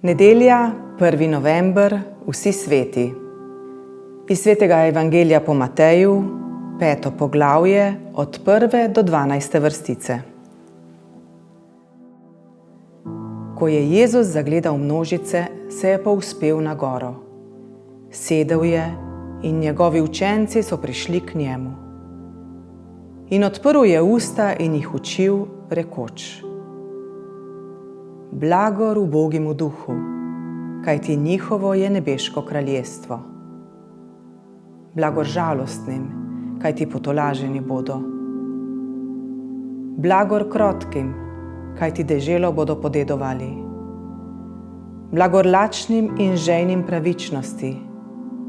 Nedelja, 1. november, vsi sveti. Iz svetega evangelija po Mateju, 5. poglavje, od 1. do 12. vrstice. Ko je Jezus zagledal množice, se je povzpel na goro. Sedel je in njegovi učenci so prišli k njemu. In odprl je usta in jih učil, rekoč: Blagor ubogim v duhu, kajti njihovo je nebeško kraljestvo. Blagor žalostnim, kajti potolaženi bodo. Blagor krotkim, kajti deželo bodo podedovali. Blagor lačnim in žejnim pravičnosti,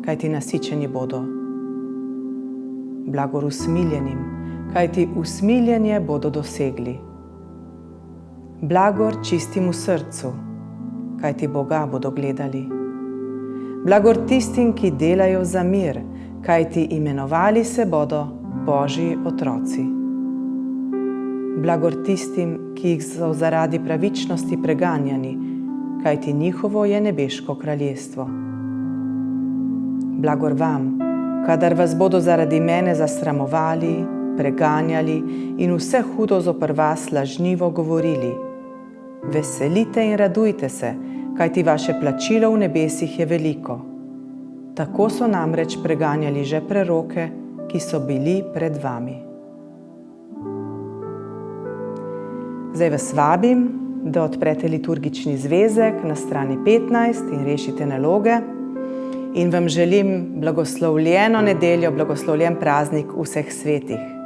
kajti nasičeni bodo. Blagor usmiljenim, kajti usmiljenje bodo dosegli. Blagor čistim v srcu, kajti Boga bodo gledali. Blagor tistim, ki delajo za mir, kajti imenovali se bodo Božji otroci. Blagor tistim, ki jih so zaradi pravičnosti preganjani, kajti njihovo je nebeško kraljestvo. Blagor vam, kadar vas bodo zaradi mene zasramovali, preganjali in vse hudo zoper vas lažnivo govorili. Veselite in radujte se, kajti vaše plačilo v nebesih je veliko. Tako so namreč preganjali že preroke, ki so bili pred vami. Zdaj vas vabim, da odprete liturgični zvezek na strani 15 in rešite naloge. In vam želim blagoslovljeno nedeljo, blagoslovljen praznik vseh svetih.